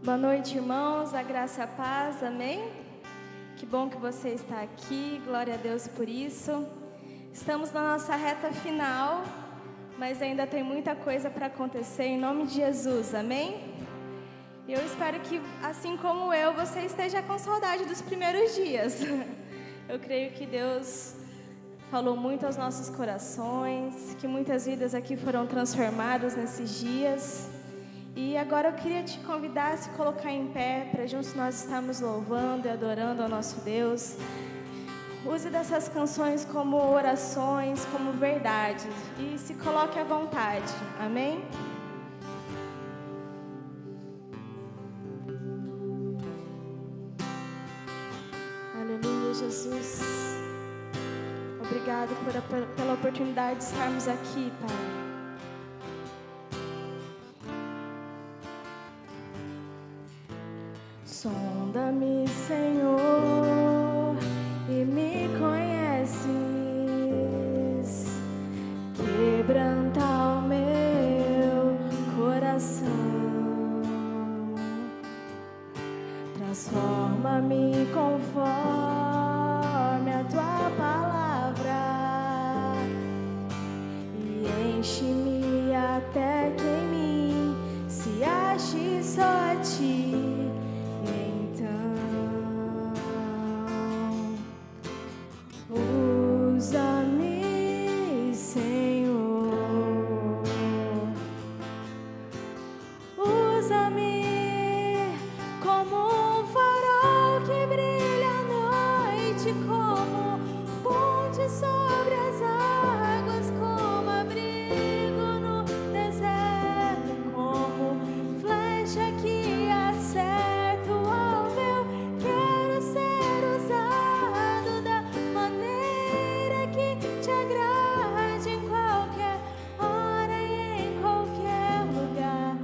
Boa noite, irmãos, a graça e a paz, amém? Que bom que você está aqui, glória a Deus por isso. Estamos na nossa reta final, mas ainda tem muita coisa para acontecer, em nome de Jesus, amém? Eu espero que, assim como eu, você esteja com saudade dos primeiros dias. Eu creio que Deus falou muito aos nossos corações, que muitas vidas aqui foram transformadas nesses dias. E agora eu queria te convidar a se colocar em pé, para juntos nós estarmos louvando e adorando ao nosso Deus. Use dessas canções como orações, como verdade, e se coloque à vontade, amém? Aleluia, Jesus. Obrigado pela oportunidade de estarmos aqui, Pai. Sonda-me, Senhor, e me conheces, quebranta o meu coração, transforma-me conforme a tua palavra e enche-me até que em mim se ache só a ti. Usa-me, Senhor, usa-me como um farol que brilha à noite, como ponte sobre as águas, como abrigo no deserto, como flecha que acerta o alvo. Quero ser usado da maneira que te agrade, em qualquer hora e em qualquer lugar.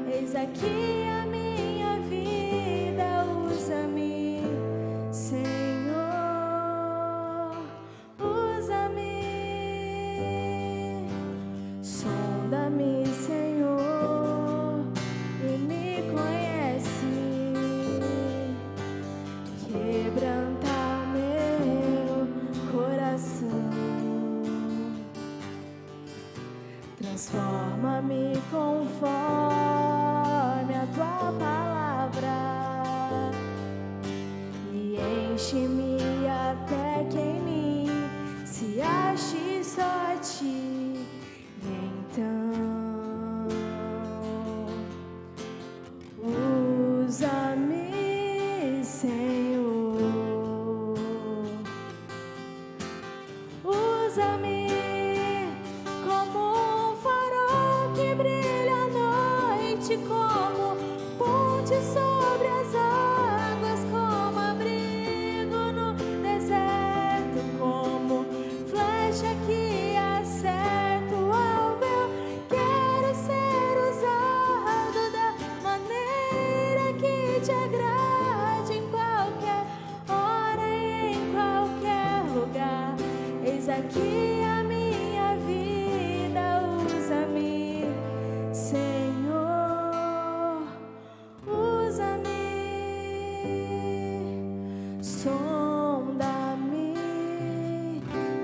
Eis aqui a minha vida, usa-me, Senhor, usa-me. Sonda-me, Senhor, e me conhece, quebranta o meu coração, transforma-me conforme a tua palavra e enche-me até que em mim se ache só a ti. Então, usa-me, Senhor, usa-me como um farol que brilha à noite, como ponte sobre as águas, como abrigo no deserto, como flecha que acerta o alvo. Eu quero ser usado da maneira que te agrade, em qualquer hora e em qualquer lugar. Eis aqui a minha vida, usa-me, Senhor, usa-me. Sonda-me,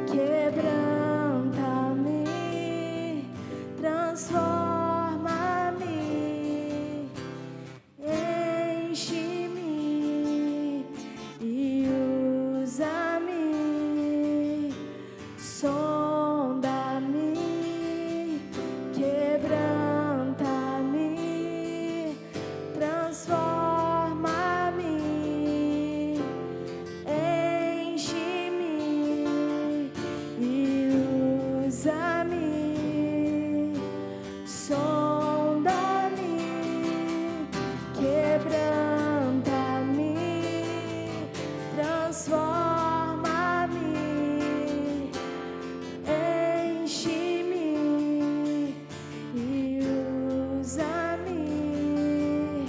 quebranta-me, transforma-me, enche-me e usa-me. Sonda-me, quebranta-me, transforma-me, enche-me e usa-me. Sonda-me, quebranta-me, transforma-me, enche-me e usa-me.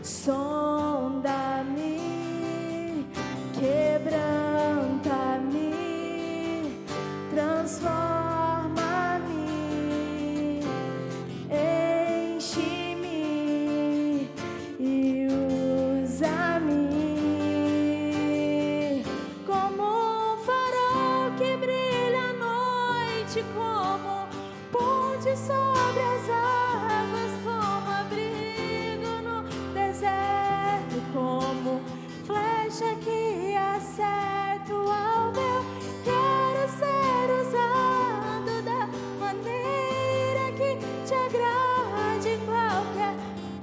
Sonda-me, quebranta-me, transforma-me, enche-me e noite como ponte sobre as águas, como abrigo no deserto, como flecha que acerta o alvo. Quero ser usado da maneira que te agrade, em qualquer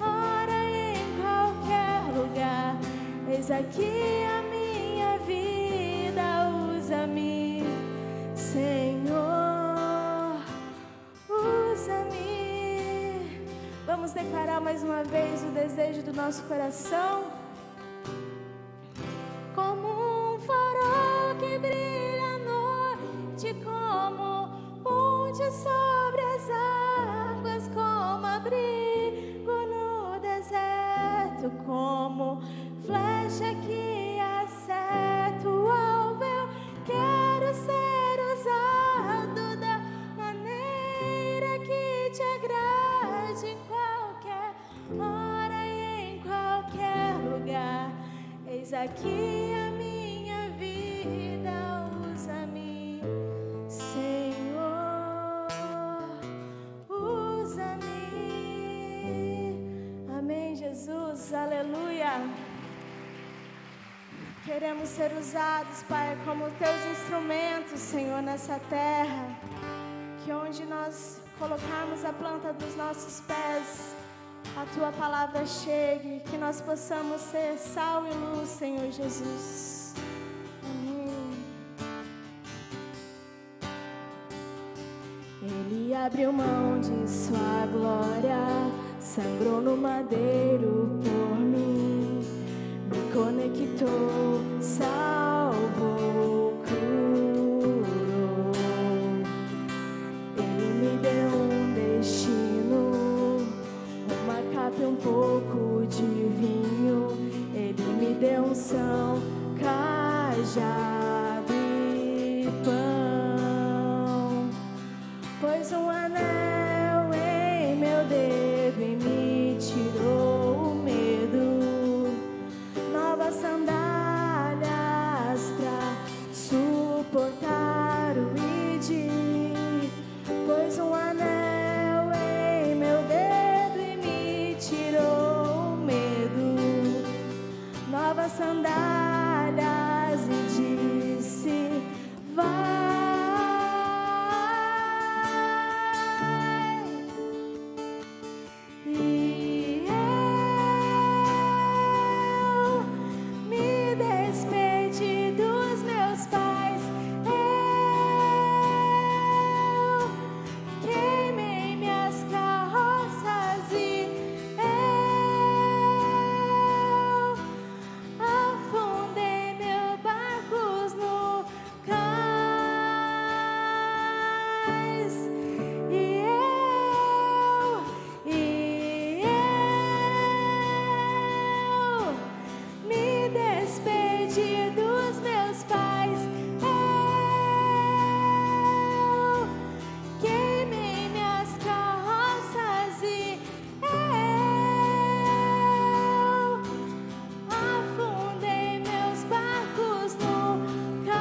hora e em qualquer lugar. Eis aqui a minha vida, usa-me, Senhor, usa-me. Vamos declarar mais uma vez o desejo do nosso coração. Como um farol que brilha à noite, como ponte sobre as águas, como abrigo no deserto, como flecha que acerta o alvo. Eu quero ser usado da maneira que te agrade, em qualquer hora e em qualquer lugar. Eis aqui a minha vida, usa-me, Senhor, usa-me. Amém, Jesus, aleluia. Queremos ser usados, Pai, como teus instrumentos, Senhor, nessa terra. Que onde nós colocarmos a planta dos nossos pés, a tua palavra chegue, que nós possamos ser sal e luz, Senhor Jesus. Amém. Ele abriu mão de sua glória, sangrou no madeiro por mim, me conectou, salvou, curou. Ele me deu um destino, uma capa e um pouco de vinho. Ele me deu unção, cajado e pão. Pôs um anel em meu dedo e me tirou o medo. Novas sandálias pra suportar o id. Pôs um anel em meu dedo e me tirou o medo. Novas sandálias e disse: vai. E eu me despedi dos meus pais. Eu queimei minhas carroças e eu afundei meus barcos no cais. E eu me despedi dos meus pais. Eu queimei minhas carroças e eu afundei meus barcos no cais.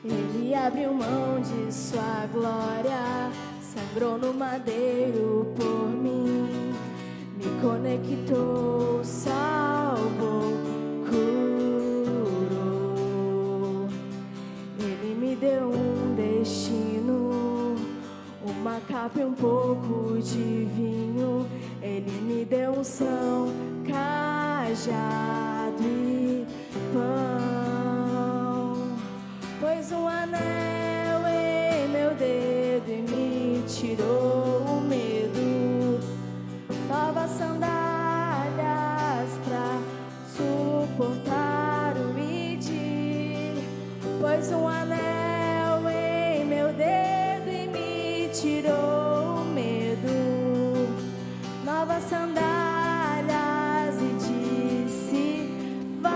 Ele abriu mão de sua glória, sangrou no madeiro por mim, me conectou, salvou, curou. Ele me deu um destino, uma capa e um pouco de vinho. Ele me deu unção, cajado e pão. Pôs um anel em meu dedo e me tirou o medo. Novas sandálias pra suportar o id. Pôs um anel em meu dedo e me tirou o medo. Novas sandálias e disse: vai.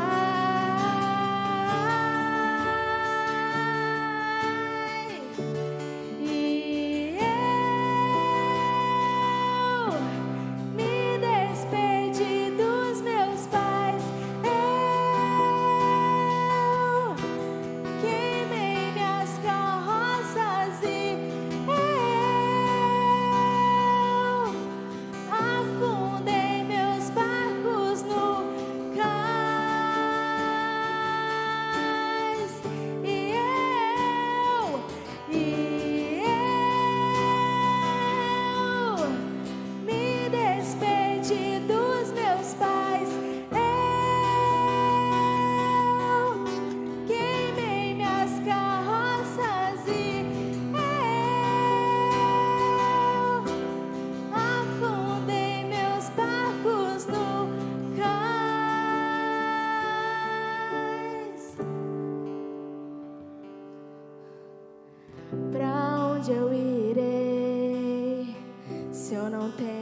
E eu me despedi dos meus pais. Eu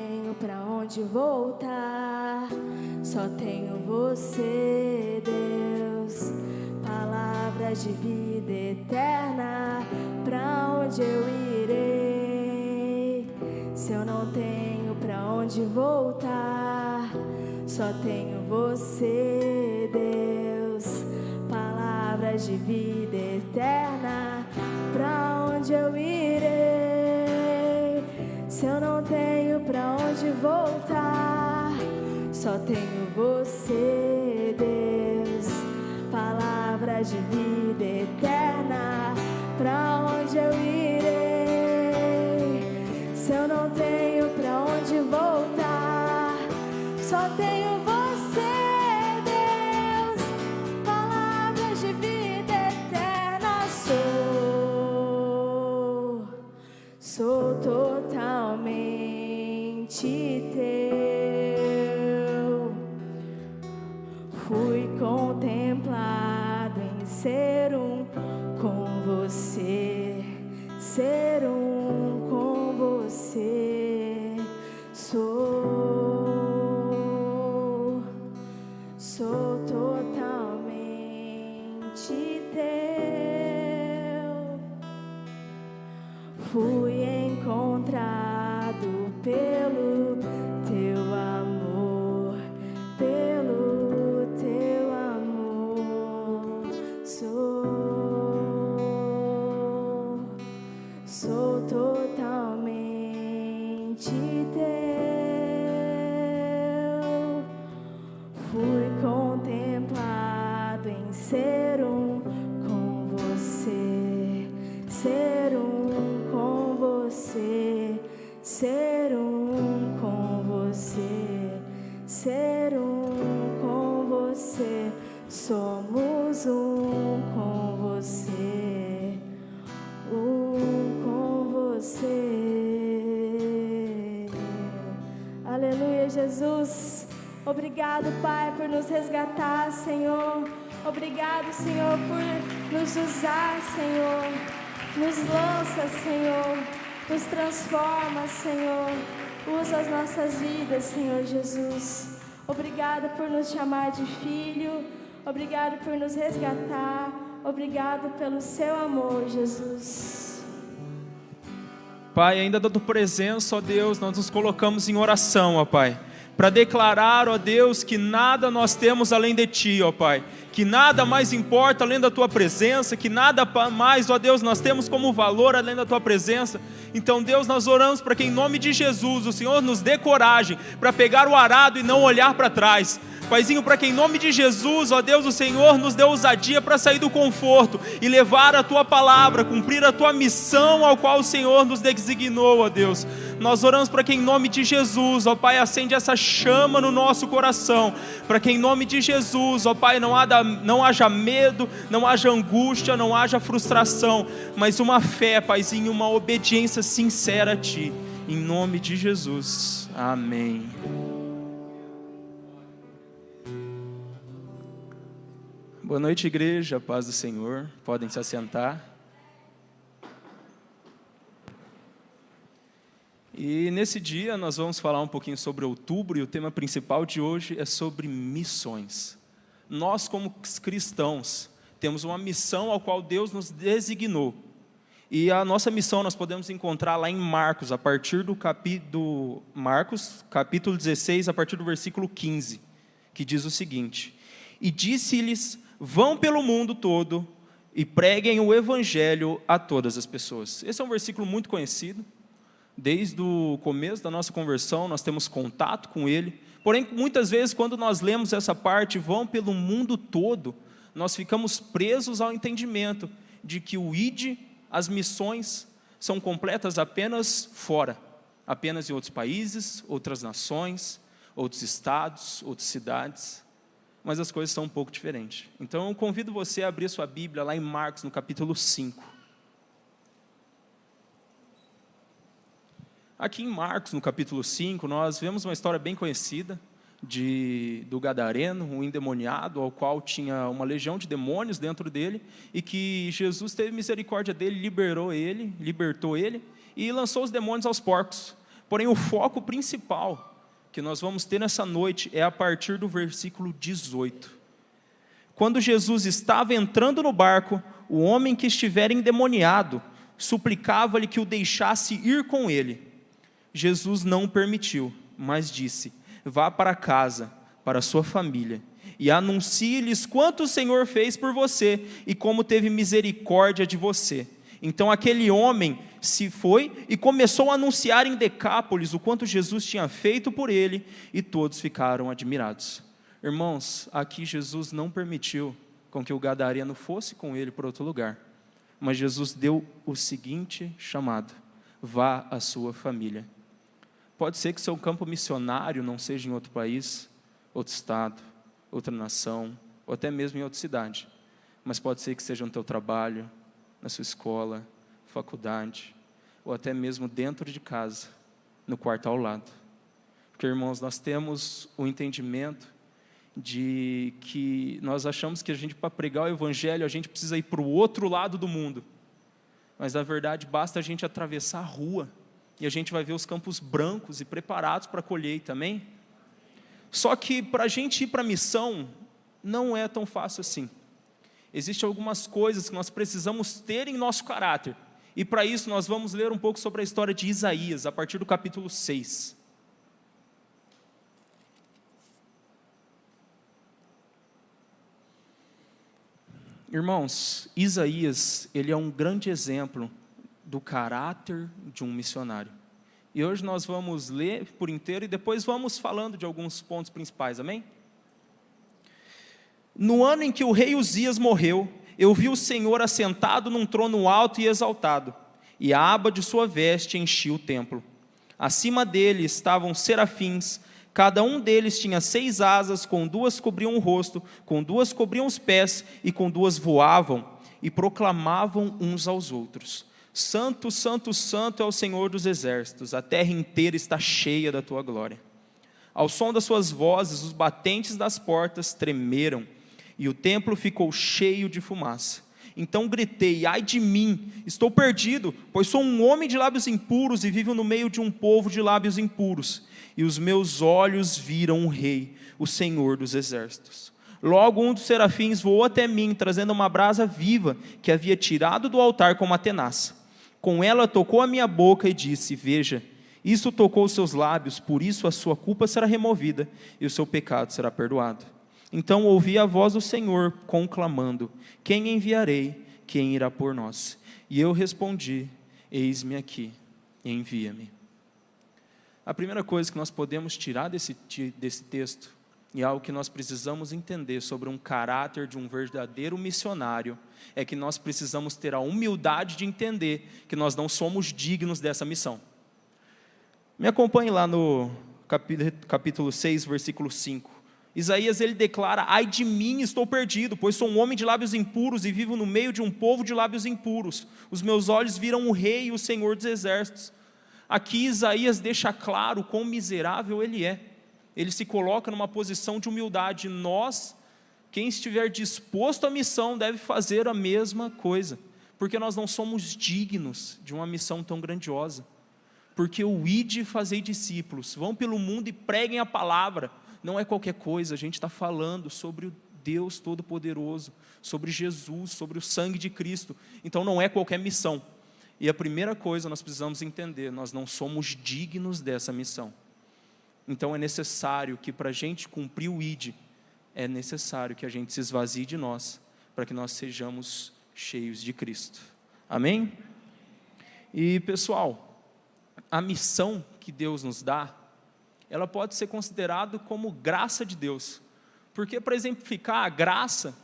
tenho pra onde voltar, só tenho você, Deus. Palavras de vida eterna, pra onde eu irei? Se eu não tenho pra onde voltar, só tenho você, Deus. Palavras de vida eterna, pra onde eu irei? Se eu não tenho pra onde voltar, só tenho você, Deus. Palavras de vida eterna, pra onde eu irei? Se eu não tenho pra onde voltar, só tenho você, Deus. Palavras de vida eterna, sou totalmente teu. Fui contemplado em ser um com você, ser um com você. Sou totalmente teu. Fui encontrado pelo teu amor, pelo teu amor. Sou totalmente teu. Fui contemplado em ser um com você, ser um com você, ser um com você, ser um com você. Somos um com você, um com você. Aleluia, Jesus. Obrigado, Pai, por nos resgatar, Senhor. Obrigado, Senhor, por nos usar, Senhor. Nos lança, Senhor. Nos transforma, Senhor. Usa as nossas vidas, Senhor Jesus. Obrigado por nos chamar de filho. Obrigado por nos resgatar. Obrigado pelo seu amor, Jesus. Pai, ainda da tua presença, ó Deus, nós nos colocamos em oração, ó Pai, para declarar, ó Deus, que nada nós temos além de Ti, ó Pai, que nada mais importa além da Tua presença, que nada mais, ó Deus, nós temos como valor além da Tua presença. Então, Deus, nós oramos para que em nome de Jesus, o Senhor nos dê coragem para pegar o arado e não olhar para trás. Paizinho, para que em nome de Jesus, ó Deus, o Senhor nos dê ousadia para sair do conforto e levar a Tua palavra, cumprir a Tua missão ao qual o Senhor nos designou, ó Deus. Nós oramos para que em nome de Jesus, ó Pai, acende essa chama no nosso coração, para que em nome de Jesus, ó Pai, não haja medo, não haja angústia, não haja frustração, mas uma fé, Paizinho, uma obediência sincera a Ti, em nome de Jesus, amém. Boa noite, igreja, paz do Senhor, podem se assentar. E nesse dia nós vamos falar um pouquinho sobre outubro, e o tema principal de hoje é sobre missões. Nós, como cristãos, temos uma missão ao qual Deus nos designou. E a nossa missão nós podemos encontrar lá em Marcos, a partir do Marcos, capítulo 16, a partir do versículo 15, que diz o seguinte: E disse-lhes: vão pelo mundo todo e preguem o evangelho a todas as pessoas. Esse é um versículo muito conhecido. Desde o começo da nossa conversão, nós temos contato com ele. Porém, muitas vezes, quando nós lemos essa parte, vão pelo mundo todo, nós ficamos presos ao entendimento de que o ID, as missões, são completas apenas fora, apenas em outros países, outras nações, outros estados, outras cidades. Mas as coisas são um pouco diferentes. Então, eu convido você a abrir sua Bíblia lá em Marcos, no capítulo 5. Aqui em Marcos, no capítulo 5, nós vemos uma história bem conhecida do gadareno, um endemoniado, ao qual tinha uma legião de demônios dentro dele, e que Jesus teve misericórdia dele, libertou ele, e lançou os demônios aos porcos. Porém, o foco principal que nós vamos ter nessa noite é a partir do versículo 18. Quando Jesus estava entrando no barco, o homem que estivera endemoniado suplicava-lhe que o deixasse ir com ele. Jesus não permitiu, mas disse: vá para casa, para sua família, e anuncie-lhes quanto o Senhor fez por você e como teve misericórdia de você. Então aquele homem se foi e começou a anunciar em Decápolis o quanto Jesus tinha feito por ele, e todos ficaram admirados. Irmãos, aqui Jesus não permitiu com que o gadareno fosse com ele para outro lugar, mas Jesus deu o seguinte chamado: vá à sua família. Pode ser que seu campo missionário não seja em outro país, outro estado, outra nação, ou até mesmo em outra cidade, mas pode ser que seja no teu trabalho, na sua escola, faculdade, ou até mesmo dentro de casa, no quarto ao lado. Porque, irmãos, nós temos o entendimento de que nós achamos que para pregar o evangelho, a gente precisa ir para o outro lado do mundo, mas na verdade basta a gente atravessar a rua, e a gente vai ver os campos brancos e preparados para a colheita, amém? Só que para a gente ir para a missão, não é tão fácil assim. Existem algumas coisas que nós precisamos ter em nosso caráter, e para isso nós vamos ler um pouco sobre a história de Isaías, a partir do capítulo 6. Irmãos, Isaías, ele é um grande exemplo do caráter de um missionário. E hoje nós vamos ler por inteiro e depois vamos falando de alguns pontos principais, amém? No ano em que o rei Uzias morreu, eu vi o Senhor assentado num trono alto e exaltado, e a aba de sua veste enchia o templo. Acima dele estavam serafins, cada um deles tinha 6 asas, com 2 cobriam o rosto, com 2 cobriam os pés, e com 2 voavam, e proclamavam uns aos outros: Santo, Santo, Santo é o Senhor dos exércitos, a terra inteira está cheia da tua glória. Ao som das suas vozes, os batentes das portas tremeram, e o templo ficou cheio de fumaça. Então gritei: ai de mim, estou perdido, pois sou um homem de lábios impuros e vivo no meio de um povo de lábios impuros. E os meus olhos viram o Rei, o Senhor dos exércitos. Logo um dos serafins voou até mim, trazendo uma brasa viva, que havia tirado do altar com uma tenaça. Com ela tocou a minha boca e disse: veja, isso tocou os seus lábios, por isso a sua culpa será removida, e o seu pecado será perdoado. Então ouvi a voz do Senhor, conclamando: quem enviarei? Quem irá por nós? E eu respondi: eis-me aqui, envia-me. A primeira coisa que nós podemos tirar desse texto, e algo que nós precisamos entender sobre um caráter de um verdadeiro missionário, é que nós precisamos ter a humildade de entender que nós não somos dignos dessa missão. Me acompanhe lá no capítulo 6, versículo 5. Isaías, ele declara: ai de mim, estou perdido, pois sou um homem de lábios impuros e vivo no meio de um povo de lábios impuros. Os meus olhos viram o Rei, o Senhor dos exércitos. Aqui Isaías deixa claro quão miserável ele é. Ele se coloca numa posição de humildade. Nós, quem estiver disposto à missão, deve fazer a mesma coisa, porque nós não somos dignos de uma missão tão grandiosa. Porque o ide fazei discípulos, vão pelo mundo e preguem a palavra. Não é qualquer coisa, a gente está falando sobre o Deus Todo-Poderoso, sobre Jesus, sobre o sangue de Cristo. Então não é qualquer missão. E a primeira coisa nós precisamos entender: nós não somos dignos dessa missão. Então é necessário que, para a gente cumprir o ID, é necessário que a gente se esvazie de nós, para que nós sejamos cheios de Cristo. Amém? E pessoal, a missão que Deus nos dá, ela pode ser considerada como graça de Deus. Porque, para exemplificar a graça,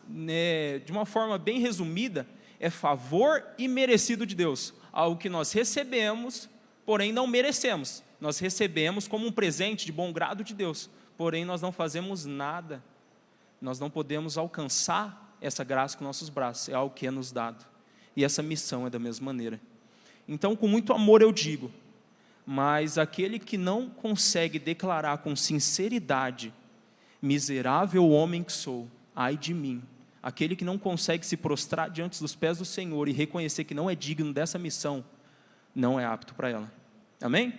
de uma forma bem resumida, é favor imerecido de Deus. Algo que nós recebemos, porém não merecemos. Nós recebemos como um presente de bom grado de Deus, porém nós não fazemos nada. Nós não podemos alcançar essa graça com nossos braços, é algo que é nos dado. E essa missão é da mesma maneira. Então, com muito amor eu digo, mas aquele que não consegue declarar com sinceridade: miserável homem que sou, ai de mim. Aquele que não consegue se prostrar diante dos pés do Senhor e reconhecer que não é digno dessa missão, não é apto para ela. Amém?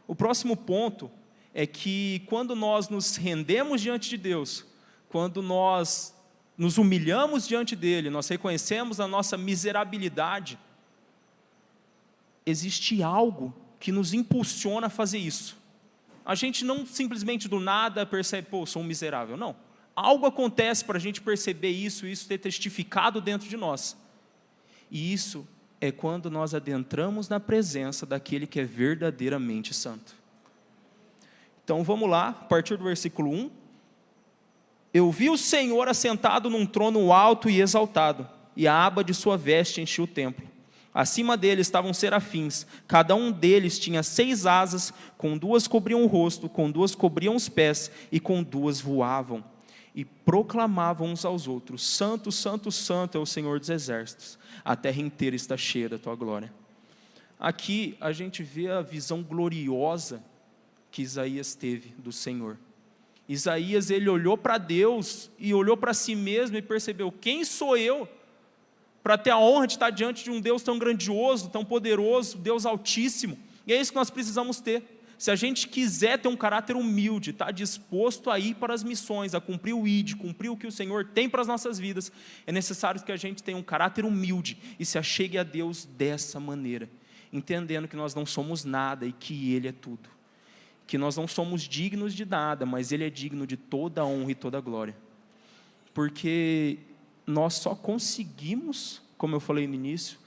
O próximo ponto é que quando nós nos rendemos diante de Deus, quando nós nos humilhamos diante dEle, nós reconhecemos a nossa miserabilidade, existe algo que nos impulsiona a fazer isso. A gente não simplesmente do nada percebe, pô, sou um miserável, não. Algo acontece para a gente perceber isso ter testificado dentro de nós. E isso é quando nós adentramos na presença daquele que é verdadeiramente santo. Então vamos lá, a partir do versículo 1. Eu vi o Senhor assentado num trono alto e exaltado, e a aba de sua veste enchia o templo. Acima dele estavam serafins, cada um deles tinha 6 asas, com 2 cobriam o rosto, com 2 cobriam os pés, e com 2 voavam. E proclamavam uns aos outros: Santo, Santo, Santo é o Senhor dos exércitos, a terra inteira está cheia da tua glória. Aqui a gente vê a visão gloriosa que Isaías teve do Senhor. Isaías, ele olhou para Deus e olhou para si mesmo e percebeu: quem sou eu para ter a honra de estar diante de um Deus tão grandioso, tão poderoso, Deus altíssimo? E é isso que nós precisamos ter. Se a gente quiser ter um caráter humilde, estar disposto a ir para as missões, a cumprir o ID, cumprir o que o Senhor tem para as nossas vidas, é necessário que a gente tenha um caráter humilde e se achegue a Deus dessa maneira, entendendo que nós não somos nada e que Ele é tudo, que nós não somos dignos de nada, mas Ele é digno de toda a honra e toda a glória, porque nós só conseguimos, como eu falei no início,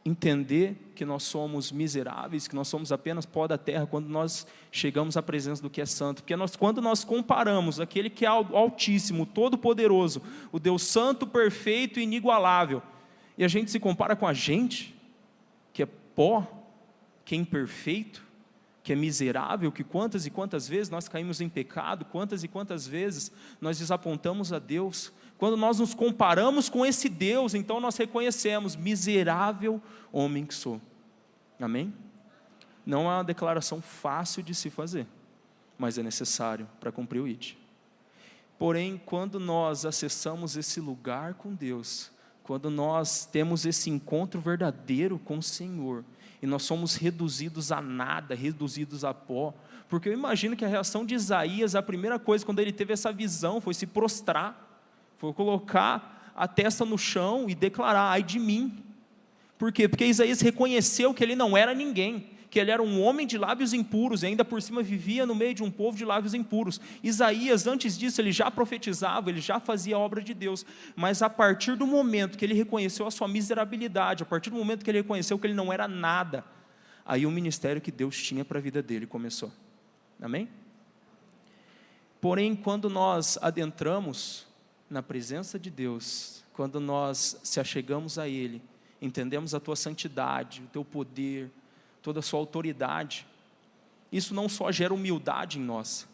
entender que nós somos miseráveis, que nós somos apenas pó da terra, quando nós chegamos à presença do que é santo, porque quando nós comparamos aquele que é altíssimo, todo-poderoso, o Deus santo, perfeito e inigualável, e a gente se compara com a gente, que é pó, que é imperfeito, que é miserável, que quantas e quantas vezes nós caímos em pecado, quantas e quantas vezes nós desapontamos a Deus. Quando nós nos comparamos com esse Deus, então nós reconhecemos: miserável homem que sou. Amém? Não é uma declaração fácil de se fazer, mas é necessário para cumprir o ID. Porém, quando nós acessamos esse lugar com Deus, quando nós temos esse encontro verdadeiro com o Senhor, e nós somos reduzidos a nada, reduzidos a pó, porque eu imagino que a reação de Isaías, a primeira coisa, quando ele teve essa visão, foi se prostrar, foi colocar a testa no chão e declarar: ai de mim. Por quê? Porque Isaías reconheceu que ele não era ninguém, que ele era um homem de lábios impuros, e ainda por cima vivia no meio de um povo de lábios impuros. Isaías, antes disso, ele já profetizava, ele já fazia a obra de Deus, mas a partir do momento que ele reconheceu a sua miserabilidade, a partir do momento que ele reconheceu que ele não era nada, aí o ministério que Deus tinha para a vida dele começou. Amém? Porém, quando nós adentramos na presença de Deus, quando nós se achegamos a Ele, entendemos a tua santidade, o teu poder, toda a sua autoridade, isso não só gera humildade em nós,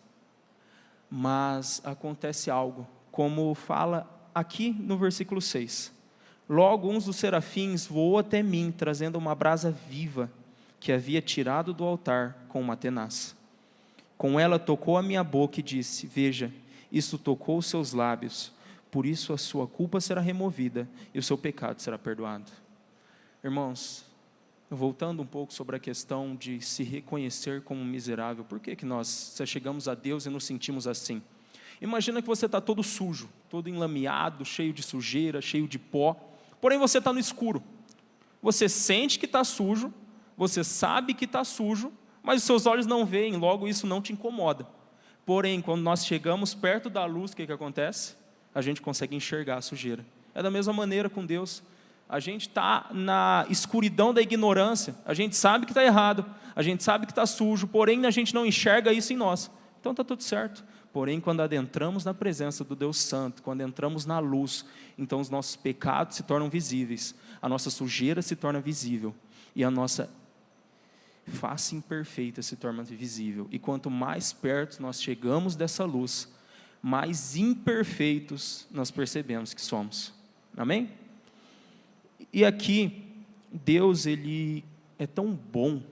mas acontece algo, como fala aqui no versículo 6. Logo um dos serafins voou até mim, trazendo uma brasa viva, que havia tirado do altar com uma tenaz. Com ela tocou a minha boca e disse: veja, isso tocou os seus lábios, por isso a sua culpa será removida e o seu pecado será perdoado. Irmãos, voltando um pouco sobre a questão de se reconhecer como miserável, por que nós chegamos a Deus e nos sentimos assim? Imagina que você está todo sujo, todo enlameado, cheio de sujeira, cheio de pó, porém você está no escuro. Você sente que está sujo, você sabe que está sujo, mas os seus olhos não veem, logo isso não te incomoda. Porém, quando nós chegamos perto da luz, o que acontece? A gente consegue enxergar a sujeira. É da mesma maneira com Deus. A gente está na escuridão da ignorância, a gente sabe que está errado, a gente sabe que está sujo, porém a gente não enxerga isso em nós. Então está tudo certo. Porém, quando adentramos na presença do Deus Santo, quando entramos na luz, então os nossos pecados se tornam visíveis, a nossa sujeira se torna visível, e a nossa face imperfeita se torna visível. E quanto mais perto nós chegamos dessa luz, mais imperfeitos nós percebemos que somos. Amém? E aqui, Deus, Ele é tão bom,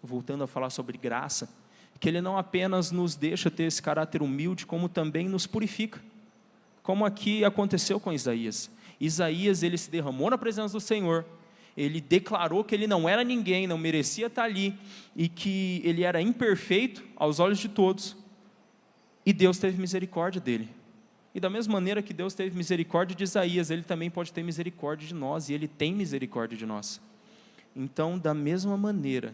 voltando a falar sobre graça, que Ele não apenas nos deixa ter esse caráter humilde, como também nos purifica, como aqui aconteceu com Isaías. Isaías, ele se derramou na presença do Senhor, ele declarou que ele não era ninguém, não merecia estar ali, e que ele era imperfeito aos olhos de todos, e Deus teve misericórdia dele. E da mesma maneira que Deus teve misericórdia de Isaías, Ele também pode ter misericórdia de nós, e Ele tem misericórdia de nós. Então, da mesma maneira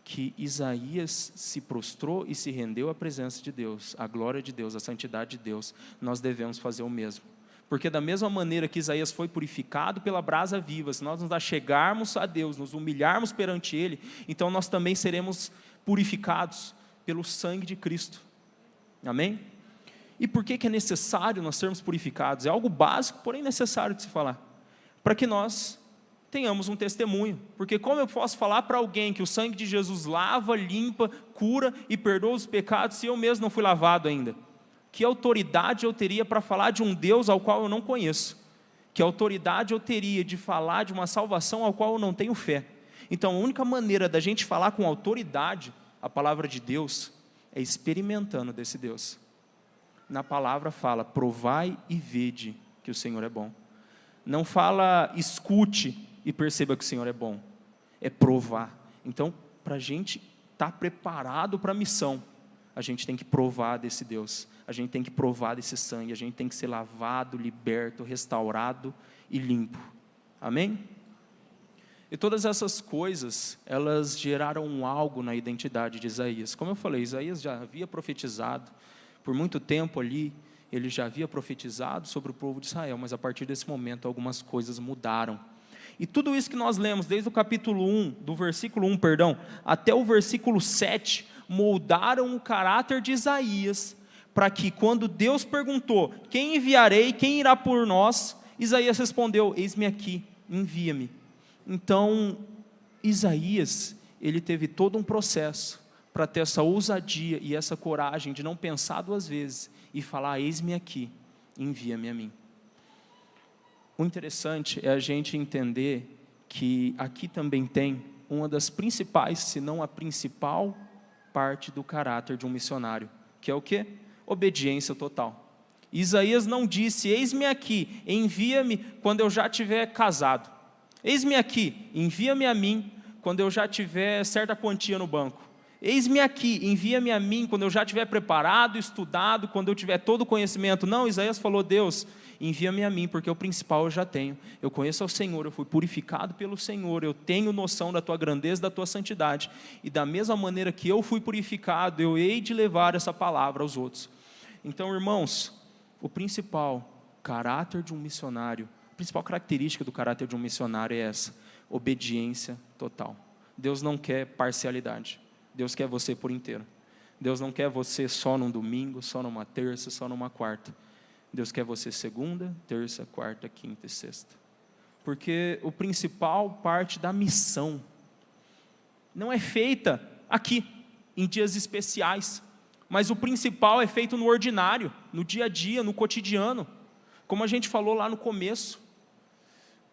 que Isaías se prostrou e se rendeu à presença de Deus, à glória de Deus, à santidade de Deus, nós devemos fazer o mesmo. Porque da mesma maneira que Isaías foi purificado pela brasa viva, se nós nos achegarmos a Deus, nos humilharmos perante Ele, então nós também seremos purificados pelo sangue de Cristo. Amém? E por que é necessário nós sermos purificados? É algo básico, porém necessário de se falar. Para que nós tenhamos um testemunho. Porque como eu posso falar para alguém que o sangue de Jesus lava, limpa, cura e perdoa os pecados, se eu mesmo não fui lavado ainda? Que autoridade eu teria para falar de um Deus ao qual eu não conheço? Que autoridade eu teria de falar de uma salvação ao qual eu não tenho fé? Então a única maneira da gente falar com autoridade a palavra de Deus é experimentando desse Deus. Na palavra fala, provai e vede que o Senhor é bom. Não fala, escute e perceba que o Senhor é bom. É provar. Então, para a gente estar preparado para a missão, a gente tem que provar desse Deus. A gente tem que provar desse sangue. A gente tem que ser lavado, liberto, restaurado e limpo. Amém? E todas essas coisas, elas geraram algo na identidade de Isaías. Como eu falei, Isaías já havia profetizado. Por muito tempo ali, ele já havia profetizado sobre o povo de Israel, mas a partir desse momento algumas coisas mudaram. E tudo isso que nós lemos, desde o capítulo 1, do versículo 1, até o versículo 7, moldaram o caráter de Isaías, para que quando Deus perguntou, quem enviarei, quem irá por nós? Isaías respondeu, eis-me aqui, envia-me. Então, Isaías, ele teve todo um processo, para ter essa ousadia e essa coragem de não pensar duas vezes e falar, eis-me aqui, envia-me a mim. O interessante é a gente entender que aqui também tem uma das principais, se não a principal parte do caráter de um missionário, que é o quê? Obediência total. Isaías não disse, eis-me aqui, envia-me quando eu já estiver casado. Eis-me aqui, envia-me a mim quando eu já tiver certa quantia no banco. Eis-me aqui, envia-me a mim quando eu já estiver preparado, estudado, quando eu tiver todo o conhecimento. Não, Isaías falou, Deus, envia-me a mim, porque o principal eu já tenho. Eu conheço ao Senhor, eu fui purificado pelo Senhor, eu tenho noção da tua grandeza, da tua santidade. E da mesma maneira que eu fui purificado, eu hei de levar essa palavra aos outros. Então, irmãos, o principal caráter de um missionário, a principal característica do caráter de um missionário é essa, obediência total. Deus não quer parcialidade. Deus quer você por inteiro. Deus não quer você só num domingo, só numa terça, só numa quarta. Deus quer você segunda, terça, quarta, quinta e sexta. Porque o principal parte da missão não é feita aqui, em dias especiais, mas o principal é feito no ordinário, no dia a dia, no cotidiano. Como a gente falou lá no começo,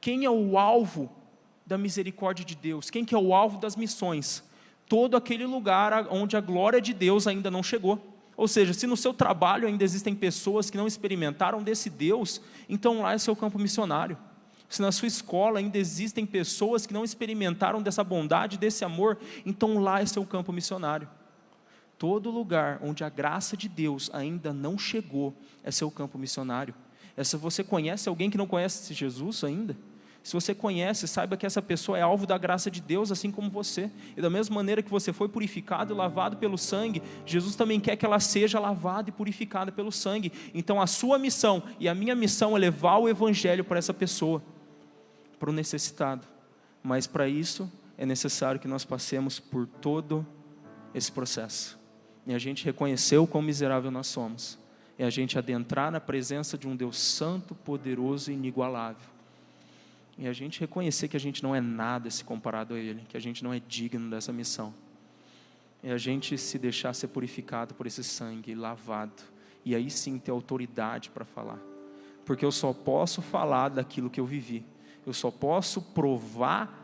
quem é o alvo da misericórdia de Deus? Quem que é o alvo das missões? Todo aquele lugar onde a glória de Deus ainda não chegou. Ou seja, se no seu trabalho ainda existem pessoas que não experimentaram desse Deus, então lá é seu campo missionário. Se na sua escola ainda existem pessoas que não experimentaram dessa bondade, desse amor, então lá é seu campo missionário. Todo lugar onde a graça de Deus ainda não chegou é seu campo missionário. Se você conhece alguém que não conhece Jesus ainda, se você conhece, saiba que essa pessoa é alvo da graça de Deus, assim como você. E da mesma maneira que você foi purificado e lavado pelo sangue, Jesus também quer que ela seja lavada e purificada pelo sangue. Então a sua missão e a minha missão é levar o evangelho para essa pessoa, para o necessitado. Mas para isso é necessário que nós passemos por todo esse processo. E a gente reconhecer o quão miserável nós somos. É a gente adentrar na presença de um Deus santo, poderoso e inigualável. E a gente reconhecer que a gente não é nada se comparado a Ele, que a gente não é digno dessa missão. É a gente se deixar ser purificado por esse sangue, lavado, e aí sim ter autoridade para falar. Porque eu só posso falar daquilo que eu vivi. Eu só posso provar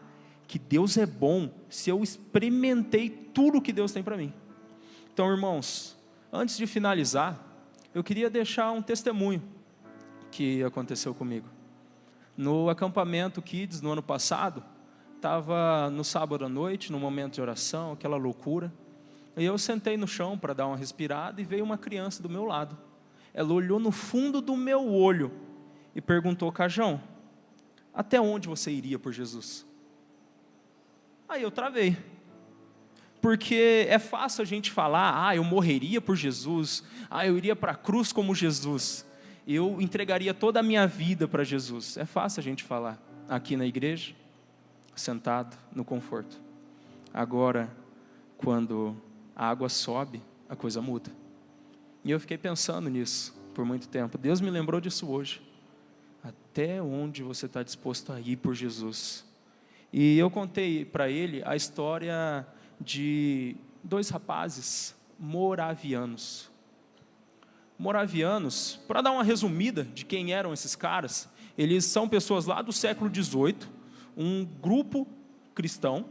que Deus é bom se eu experimentei tudo que Deus tem para mim. Então, irmãos, antes de finalizar, eu queria deixar um testemunho que aconteceu comigo. No acampamento Kids, no ano passado, Estava no sábado à noite, no momento de oração, aquela loucura. E eu sentei no chão para dar uma respirada e veio uma criança do meu lado. Ela olhou no fundo do meu olho e perguntou: Cajão, até onde você iria por Jesus? Aí eu travei. Porque é fácil a gente falar: eu morreria por Jesus, eu iria para a cruz como Jesus, eu entregaria toda a minha vida para Jesus. É fácil a gente falar aqui na igreja, sentado no conforto. Agora, quando a água sobe, a coisa muda. E eu fiquei pensando nisso por muito tempo. Deus me lembrou disso hoje. Até onde você está disposto a ir por Jesus? E eu contei para ele a história de 2 rapazes moravianos. Moravianos, para dar uma resumida de quem eram esses caras, eles são pessoas lá do século XVIII, um grupo cristão,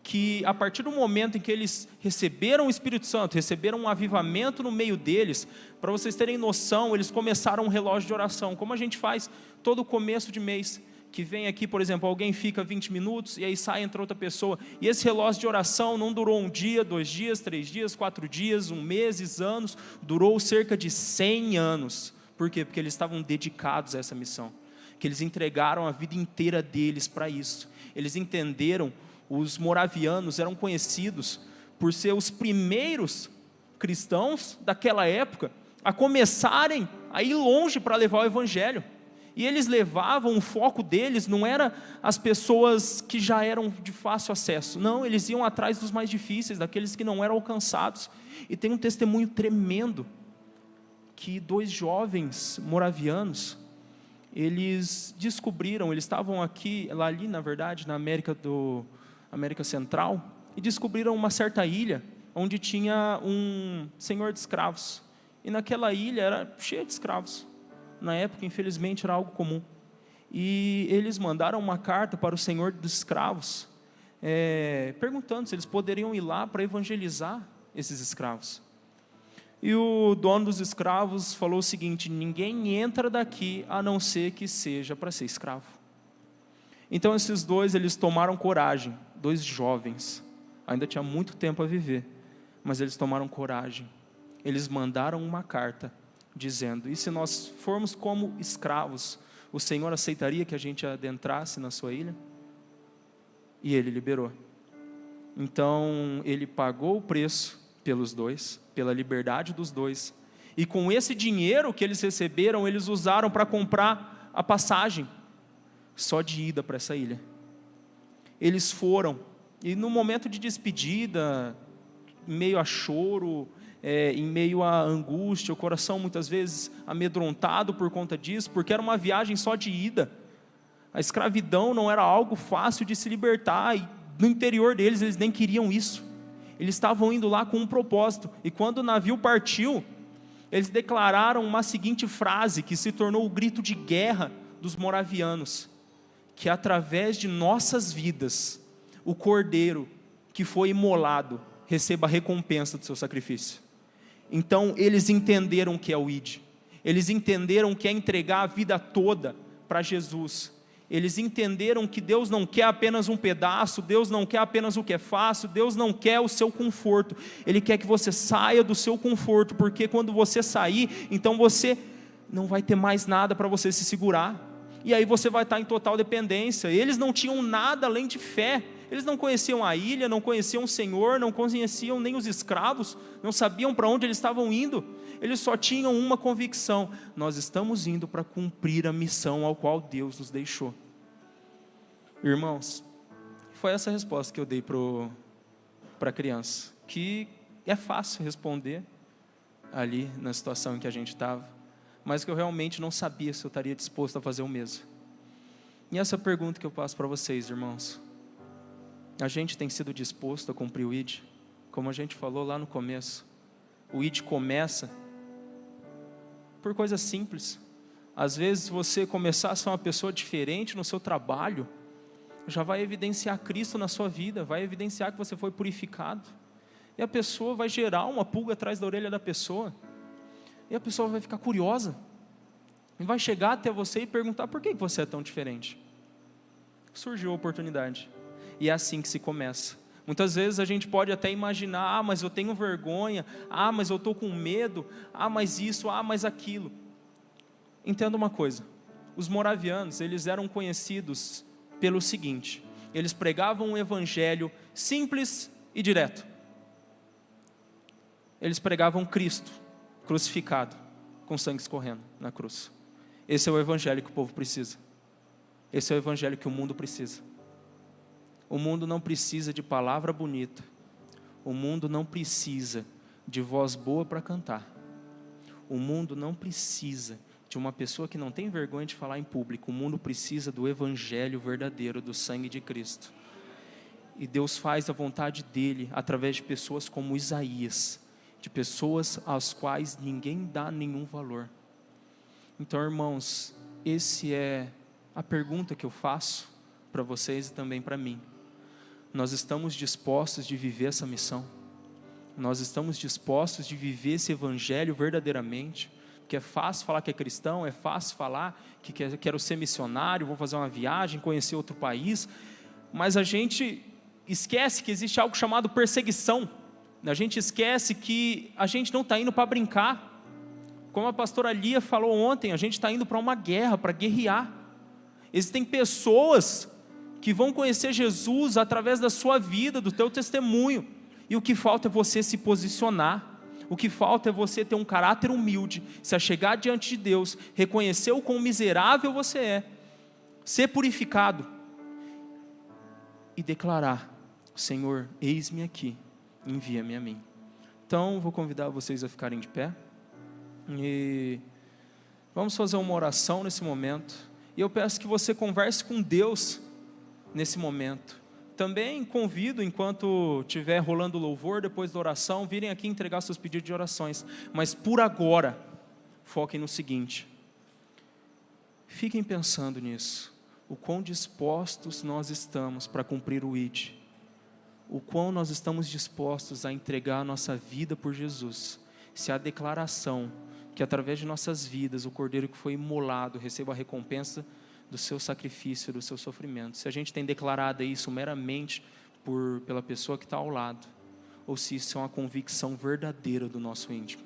que a partir do momento em que eles receberam o Espírito Santo, receberam um avivamento no meio deles, para vocês terem noção, eles começaram um relógio de oração, como a gente faz todo começo de mês, que vem aqui, por exemplo, alguém fica 20 minutos, e aí sai, entra outra pessoa, e esse relógio de oração não durou 1 dia, 2 dias, 3 dias, 4 dias, 1 mês, anos, durou cerca de 100 anos, por quê? Porque eles estavam dedicados a essa missão, que eles entregaram a vida inteira deles para isso, eles entenderam. Os moravianos eram conhecidos por ser os primeiros cristãos daquela época a começarem a ir longe para levar o evangelho. E eles levavam, o foco deles não era as pessoas que já eram de fácil acesso. Não, eles iam atrás dos mais difíceis, daqueles que não eram alcançados. E tem um testemunho tremendo, que 2 jovens moravianos, eles descobriram, eles estavam ali na verdade, na América Central, e descobriram uma certa ilha, onde tinha um senhor de escravos, e naquela ilha era cheia de escravos, na época infelizmente era algo comum, e eles mandaram uma carta para o senhor dos escravos, perguntando se eles poderiam ir lá para evangelizar esses escravos, e o dono dos escravos falou o seguinte: ninguém entra daqui a não ser que seja para ser escravo. Então esses 2, eles tomaram coragem, 2 jovens, ainda tinha muito tempo a viver, mas eles tomaram coragem, eles mandaram uma carta, dizendo: e se nós formos como escravos, o Senhor aceitaria que a gente adentrasse na sua ilha? E ele liberou. Então ele pagou o preço pelos 2, pela liberdade dos 2, e com esse dinheiro que eles receberam, eles usaram para comprar a passagem, só de ida para essa ilha. Eles foram, e no momento de despedida, em meio a choro, em meio a angústia, o coração muitas vezes amedrontado por conta disso, porque era uma viagem só de ida, a escravidão não era algo fácil de se libertar, e no interior deles, eles nem queriam isso, eles estavam indo lá com um propósito, e quando o navio partiu, eles declararam uma seguinte frase, que se tornou o grito de guerra dos moravianos: que através de nossas vidas, o cordeiro que foi imolado, receba a recompensa do seu sacrifício. Então eles entenderam o que é o ID, eles entenderam o que é entregar a vida toda para Jesus, eles entenderam que Deus não quer apenas um pedaço, Deus não quer apenas o que é fácil, Deus não quer o seu conforto, Ele quer que você saia do seu conforto, porque quando você sair, então você não vai ter mais nada para você se segurar, e aí você vai estar em total dependência. Eles não tinham nada além de fé, eles não conheciam a ilha, não conheciam o Senhor, não conheciam nem os escravos, não sabiam para onde eles estavam indo, eles só tinham uma convicção: nós estamos indo para cumprir a missão ao qual Deus nos deixou. Irmãos, foi essa a resposta que eu dei para a criança, que é fácil responder ali na situação em que a gente estava, mas que eu realmente não sabia se eu estaria disposto a fazer o mesmo. E essa pergunta que eu passo para vocês, irmãos: a gente tem sido disposto a cumprir o ID? Como a gente falou lá no começo, o ID começa por coisas simples. Às vezes você começar a ser uma pessoa diferente no seu trabalho, já vai evidenciar Cristo na sua vida, vai evidenciar que você foi purificado, e a pessoa vai gerar uma pulga atrás da orelha da pessoa, e a pessoa vai ficar curiosa, e vai chegar até você e perguntar: por que você é tão diferente? Surgiu a oportunidade, E é assim que se começa. Muitas vezes a gente pode até imaginar, mas eu tenho vergonha, mas eu estou com medo, mas isso, mas aquilo. Entenda uma coisa, os moravianos, eles eram conhecidos pelo seguinte: eles pregavam um evangelho simples e direto. Eles pregavam Cristo crucificado, com sangue escorrendo na cruz. Esse é o evangelho que o povo precisa. Esse é o evangelho que o mundo precisa. O mundo não precisa de palavra bonita. O mundo não precisa de voz boa para cantar. O mundo não precisa de uma pessoa que não tem vergonha de falar em público. O mundo precisa do evangelho verdadeiro, do sangue de Cristo. E Deus faz a vontade dele através de pessoas como Isaías, de pessoas às quais ninguém dá nenhum valor. Então, irmãos, essa é a pergunta que eu faço para vocês e também para mim. Nós estamos dispostos de viver essa missão? Nós estamos dispostos de viver esse evangelho verdadeiramente? Porque é fácil falar que é cristão, é fácil falar que quero ser missionário, vou fazer uma viagem, conhecer outro país, mas a gente esquece que existe algo chamado perseguição. A gente esquece que a gente não está indo para brincar. Como a pastora Lia falou ontem, a gente está indo para uma guerra, para guerrear. Existem pessoas que vão conhecer Jesus através da sua vida, do teu testemunho. E o que falta é você se posicionar. O que falta é você ter um caráter humilde, se achegar diante de Deus, reconhecer o quão miserável você é, ser purificado e declarar: Senhor, eis-me aqui, envia-me a mim. Então, vou convidar vocês a ficarem de pé e vamos fazer uma oração nesse momento. E eu peço que você converse com Deus nesse momento. Também convido, enquanto estiver rolando louvor, depois da oração, virem aqui entregar seus pedidos de orações. Mas por agora, foquem no seguinte: fiquem pensando nisso. O quão dispostos nós estamos para cumprir o ID. O quão nós estamos dispostos a entregar a nossa vida por Jesus. Se a declaração que através de nossas vidas, o Cordeiro que foi imolado receba a recompensa do seu sacrifício, do seu sofrimento. Se a gente tem declarado isso meramente pela pessoa que está ao lado, ou se isso é uma convicção verdadeira do nosso íntimo.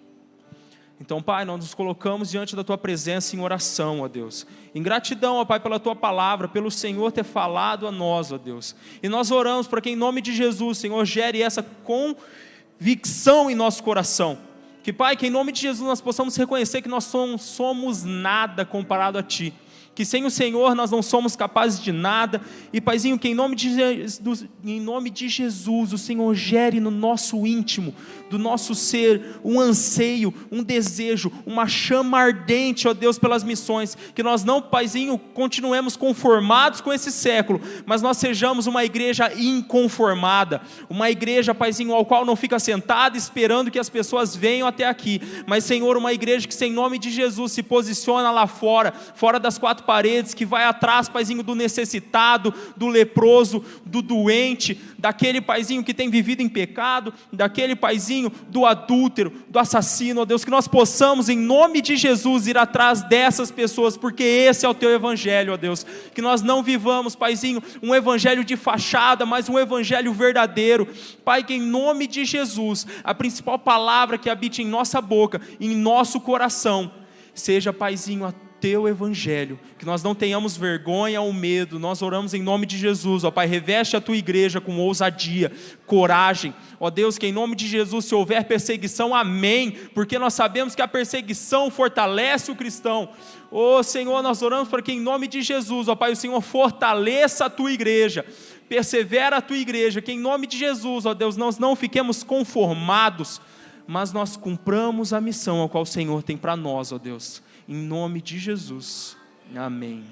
Então, Pai, nós nos colocamos diante da Tua presença em oração, ó Deus. Em gratidão, ó Pai, pela Tua palavra, pelo Senhor ter falado a nós, ó Deus. E nós oramos para que em nome de Jesus, Senhor, gere essa convicção em nosso coração. Que, Pai, que em nome de Jesus nós possamos reconhecer que nós não somos nada comparado a Ti. Que sem o Senhor nós não somos capazes de nada. E, Paizinho, que em nome de Jesus o Senhor gere no nosso íntimo, do nosso ser, um anseio, um desejo, uma chama ardente, ó Deus, pelas missões. Que nós não, Paizinho, continuemos conformados com esse século, mas nós sejamos uma igreja inconformada. Uma igreja, Paizinho, ao qual não fica sentada esperando que as pessoas venham até aqui. Mas, Senhor, uma igreja que, em nome de Jesus, se posiciona lá fora, fora das quatro paredes, que vai atrás, Paizinho, do necessitado, do leproso, do doente, daquele, Paizinho, que tem vivido em pecado, daquele, Paizinho, do adúltero, do assassino, ó Deus, que nós possamos, em nome de Jesus, ir atrás dessas pessoas, porque esse é o Teu evangelho, ó Deus, que nós não vivamos, Paizinho, um evangelho de fachada, mas um evangelho verdadeiro. Pai, que em nome de Jesus, a principal palavra que habite em nossa boca, em nosso coração, seja, Paizinho, a Teu evangelho, que nós não tenhamos vergonha ou medo. Nós oramos em nome de Jesus, ó Pai, reveste a Tua igreja com ousadia, coragem, ó Deus, que em nome de Jesus, se houver perseguição, amém, porque nós sabemos que a perseguição fortalece o cristão. Ó Senhor, nós oramos para que em nome de Jesus, ó Pai, o Senhor fortaleça a Tua igreja, persevera a Tua igreja, que em nome de Jesus, ó Deus, nós não fiquemos conformados, mas nós cumpramos a missão a qual o Senhor tem para nós, ó Deus. Em nome de Jesus, amém.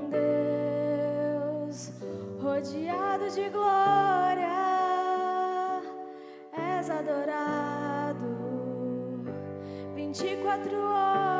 Deus rodeado de glória, és adorado 24 horas.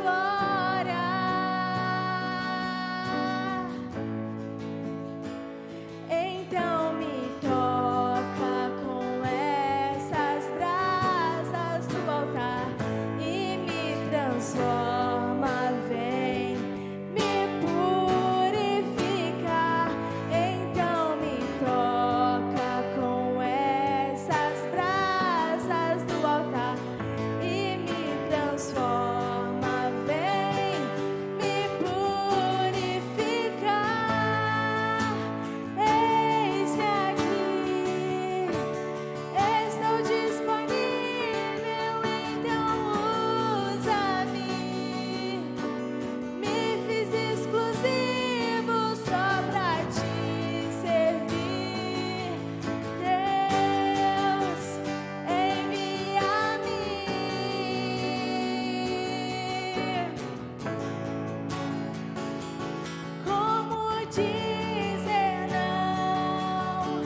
glória. Então me toca com essas brasas do altar e me transforma, vem me purificar. Então me toca com essas brasas do altar e me transforma, vem me purificar. Eis-me aqui, estou disponível, então usa-me. Me fiz exclusivo só pra te servir. Deus, envia-me. Como dizer não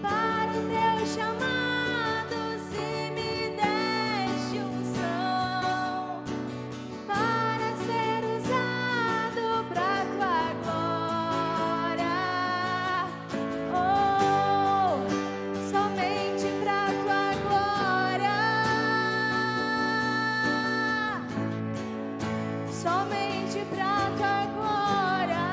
para o teu chamado, se me deste unção para ser usado pra tua glória? Oh, somente pra tua glória. Somente pra tua glória.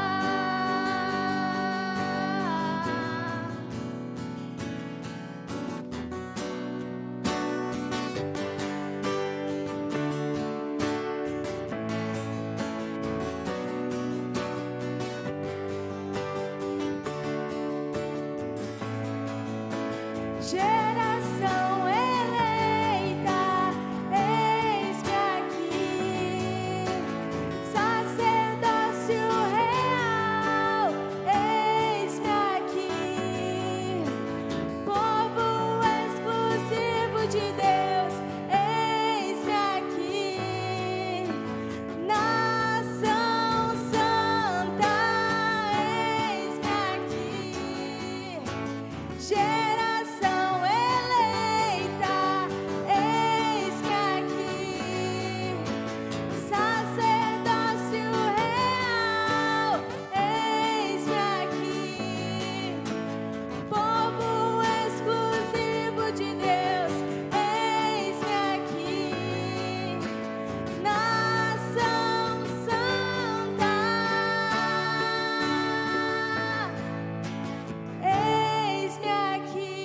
Geração eleita, eis-me aqui, sacerdócio real, eis-me aqui, povo exclusivo de Deus, eis-me aqui, nação santa, eis-me aqui. Geração eleita, eis-me aqui, sacerdócio real, eis-me aqui, povo exclusivo de Deus, eis-me aqui, nação santa, eis-me aqui,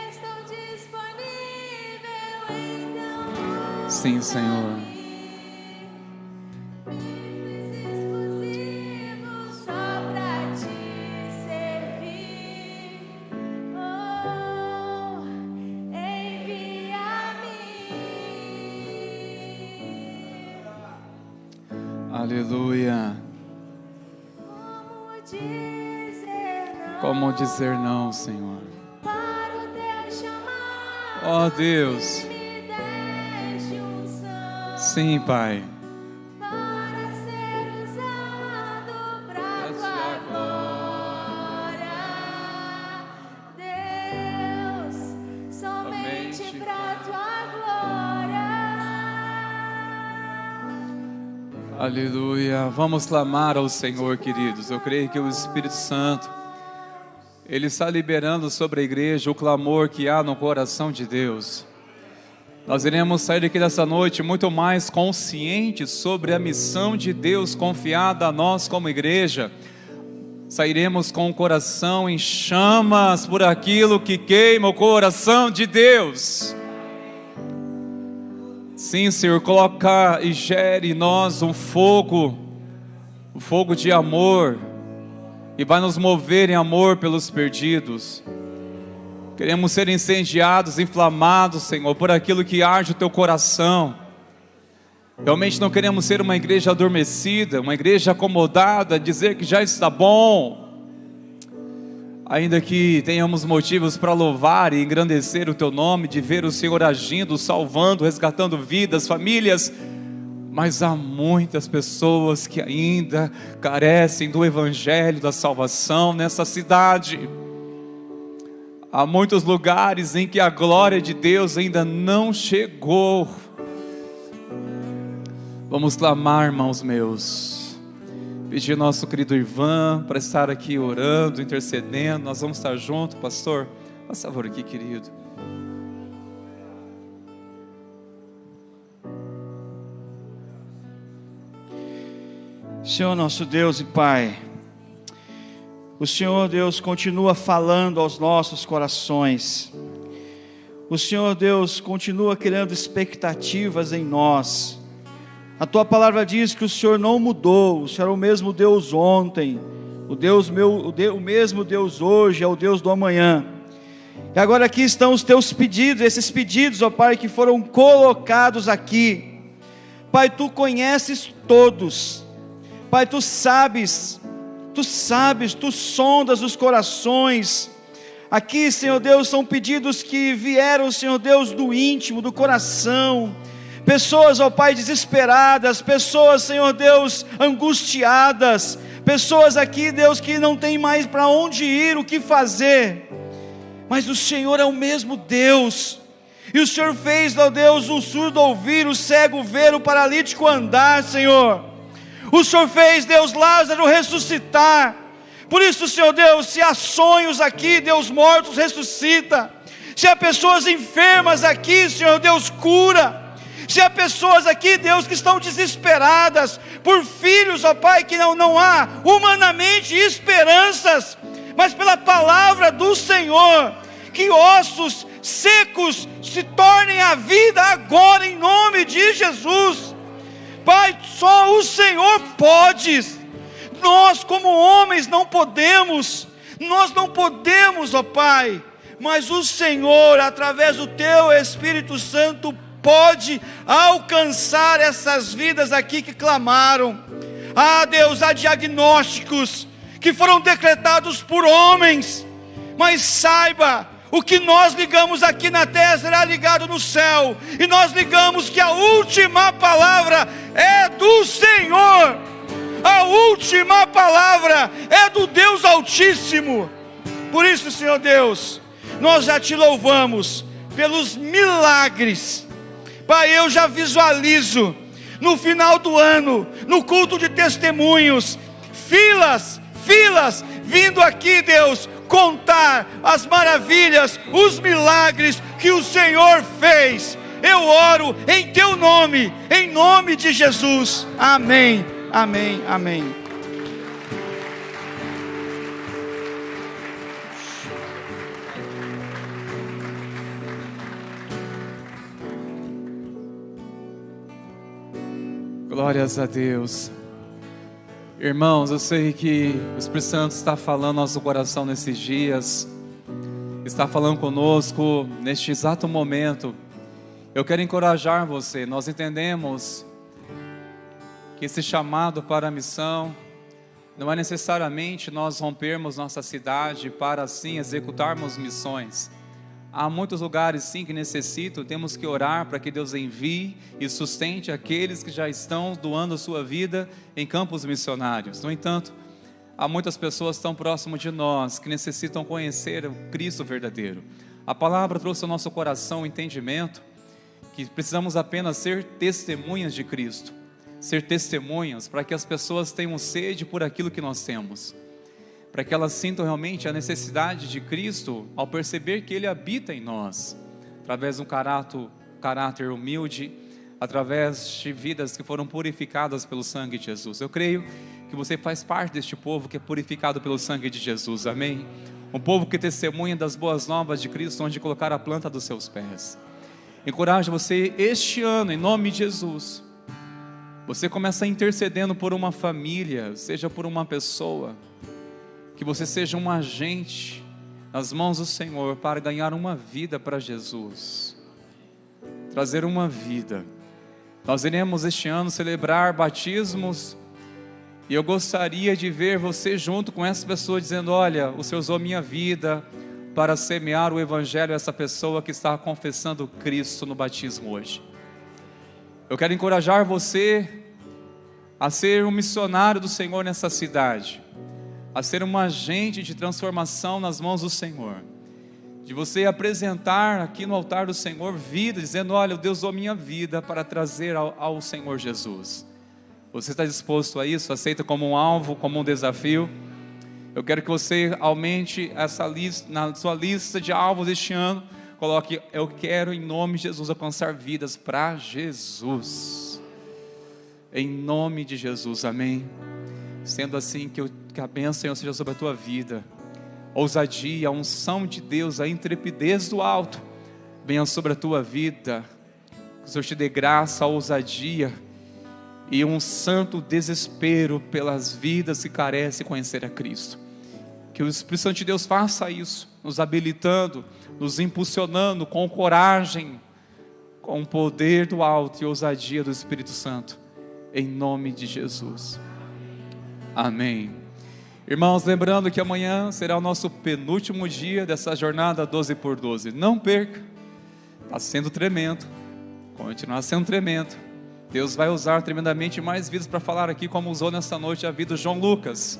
estou disponível, então Sim, Senhor. me fiz exclusivo só pra te servir. Oh, envia-me. Aleluia. Como Como dizer não, Senhor? para o teu chamado, Ó Deus. me deste unção Sim, Pai. para ser usado pra tua glória. Deus, somente pra tua glória. Aleluia. Vamos clamar ao Senhor, queridos. Eu creio que o Espírito Santo, Ele está liberando sobre a igreja o clamor que há no coração de Deus. Nós iremos sair daqui dessa noite muito mais conscientes sobre a missão de Deus confiada a nós como igreja. Sairemos com o coração em chamas por aquilo que queima o coração de Deus. Sim, Senhor, coloca e gere em nós um fogo de amor, e vai nos mover em amor pelos perdidos. Queremos ser incendiados, inflamados, Senhor, por aquilo que arde o teu coração. Realmente não queremos ser uma igreja adormecida, uma igreja acomodada, dizer que já está bom. Ainda que tenhamos motivos para louvar e engrandecer o teu nome, de ver o Senhor agindo, salvando, resgatando vidas, famílias, mas há muitas pessoas que ainda carecem do evangelho da salvação nessa cidade. Há muitos lugares em que a glória de Deus ainda não chegou. Vamos clamar, irmãos meus. Pedir ao nosso querido Ivan para estar aqui orando, intercedendo. Nós vamos estar juntos, pastor. Por favor aqui, querido. Senhor nosso Deus e Pai, o Senhor Deus continua falando aos nossos corações. O Senhor Deus continua criando expectativas em nós. A Tua palavra diz que o Senhor não mudou, o Senhor é o mesmo Deus ontem, o mesmo Deus hoje, é o Deus do amanhã. E agora aqui estão os Teus pedidos, esses pedidos, ó Pai, que foram colocados aqui. Pai, Tu conheces todos. Pai, Tu sabes, Tu sondas os corações. Aqui, Senhor Deus, são pedidos que vieram, Senhor Deus, do íntimo, do coração. Pessoas, ó Pai, desesperadas, pessoas, Senhor Deus, angustiadas, pessoas aqui, Deus, que não tem mais para onde ir, o que fazer. Mas o Senhor é o mesmo Deus. E o Senhor fez, ó Deus, o surdo ouvir, o cego ver, o paralítico andar, Senhor. O Senhor fez, Deus, Lázaro ressuscitar. Por isso, Senhor Deus, se há sonhos aqui, Deus, mortos ressuscita. Se há pessoas enfermas aqui, Senhor Deus, cura. Se há pessoas aqui, Deus, que estão desesperadas por filhos, ó Pai, que não há humanamente esperanças, mas pela palavra do Senhor, que ossos secos se tornem a vida agora, em nome de Jesus. Pai, só o Senhor pode. Nós como homens não podemos. Nós não podemos, ó Pai. Mas o Senhor, através do Teu Espírito Santo, pode alcançar essas vidas aqui que clamaram. Ah, Deus, há diagnósticos que foram decretados por homens. Mas saiba, o que nós ligamos aqui na terra será ligado no céu. E nós ligamos que a última palavra é do Senhor. A última palavra é do Deus Altíssimo. Por isso, Senhor Deus, nós já Te louvamos pelos milagres. Pai, eu já visualizo no final do ano, no culto de testemunhos, filas vindo aqui, Deus, contar as maravilhas, os milagres que o Senhor fez. Eu oro em Teu nome, em nome de Jesus. Amém, amém, amém. Glórias a Deus. Irmãos, eu sei que o Espírito Santo está falando no nosso coração nesses dias, está falando conosco neste exato momento. Eu quero encorajar você. Nós entendemos que esse chamado para a missão não é necessariamente nós rompermos nossa cidade para assim executarmos missões. Há muitos lugares sim que necessitam, temos que orar para que Deus envie e sustente aqueles que já estão doando a sua vida em campos missionários. No entanto, há muitas pessoas tão próximas de nós que necessitam conhecer o Cristo verdadeiro. A palavra trouxe ao nosso coração o entendimento que precisamos apenas ser testemunhas de Cristo, ser testemunhas para que as pessoas tenham sede por aquilo que nós temos, para que elas sintam realmente a necessidade de Cristo ao perceber que Ele habita em nós, através de um caráter humilde, através de vidas que foram purificadas pelo sangue de Jesus. Eu creio que você faz parte deste povo que é purificado pelo sangue de Jesus, amém? Um povo que testemunha das boas novas de Cristo, onde colocar a planta dos seus pés. Encorajo você este ano, em nome de Jesus. Você começa intercedendo por uma família, seja por uma pessoa, que você seja um agente nas mãos do Senhor para ganhar uma vida para Jesus, trazer uma vida. Nós iremos este ano celebrar batismos, e eu gostaria de ver você junto com essa pessoa dizendo: olha, o Senhor usou minha vida para semear o Evangelho a essa pessoa que está confessando Cristo no batismo hoje. Eu quero encorajar você a ser um missionário do Senhor nessa cidade, a ser um agente de transformação nas mãos do Senhor, de você apresentar aqui no altar do Senhor vida, dizendo: olha, eu Deus dou minha vida para trazer ao Senhor Jesus. Você está disposto a isso? Aceita como um alvo, como um desafio? Eu quero que você aumente essa lista, na sua lista de alvos este ano, coloque: eu quero em nome de Jesus alcançar vidas para Jesus. Em nome de Jesus, amém. Sendo assim, que a bênção, Senhor, seja sobre a tua vida. Ousadia, a unção de Deus, a intrepidez do alto venha sobre a tua vida. Que o Senhor te dê graça, ousadia e um santo desespero pelas vidas que carecem de conhecer a Cristo. Que o Espírito Santo de Deus faça isso, nos habilitando, nos impulsionando com coragem, com o poder do alto e ousadia do Espírito Santo, em nome de Jesus. Amém. Irmãos, lembrando que amanhã será o nosso penúltimo dia dessa jornada 12x12. Não perca, está sendo tremendo, continua sendo tremendo. Deus vai usar tremendamente mais vidas para falar aqui, como usou nessa noite a vida do João Lucas.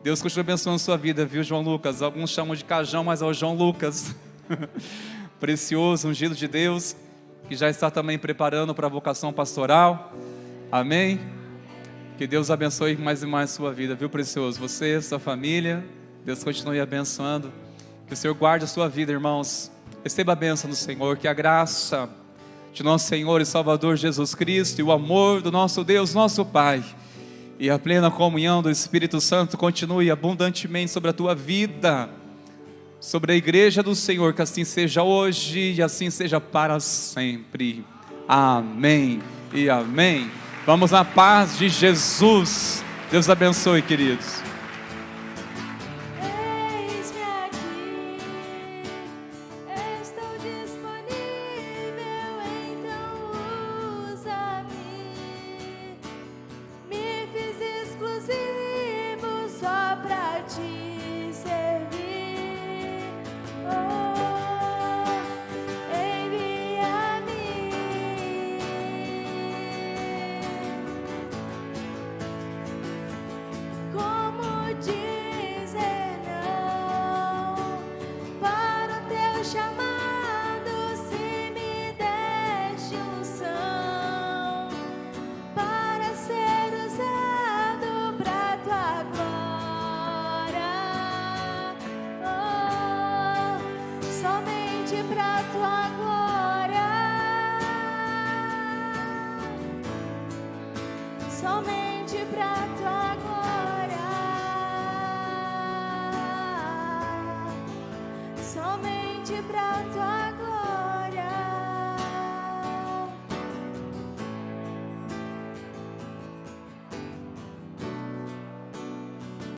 Deus continua abençoando a sua vida, viu, João Lucas? Alguns chamam de Cajão, mas é o João Lucas. Precioso, ungido de Deus, que já está também preparando para a vocação pastoral. Amém? Que Deus abençoe mais e mais a sua vida, viu, precioso? Você, sua família, Deus continue abençoando. Que o Senhor guarde a sua vida, irmãos. Receba a bênção do Senhor, que a graça de nosso Senhor e Salvador Jesus Cristo e o amor do nosso Deus, nosso Pai, e a plena comunhão do Espírito Santo continue abundantemente sobre a tua vida, sobre a igreja do Senhor. Que assim seja hoje e assim seja para sempre. Amém e amém. Vamos na paz de Jesus. Deus abençoe, queridos. Eis-me aqui, estou disponível, então usa-me. Me fiz exclusivo só pra te servir. Oh, envia-me. Como dizer não para o teu chamado, se me deste unção para ser usado pra tua glória, oh, somente pra tua glória, somente pra tua glória, somente pra tua glória.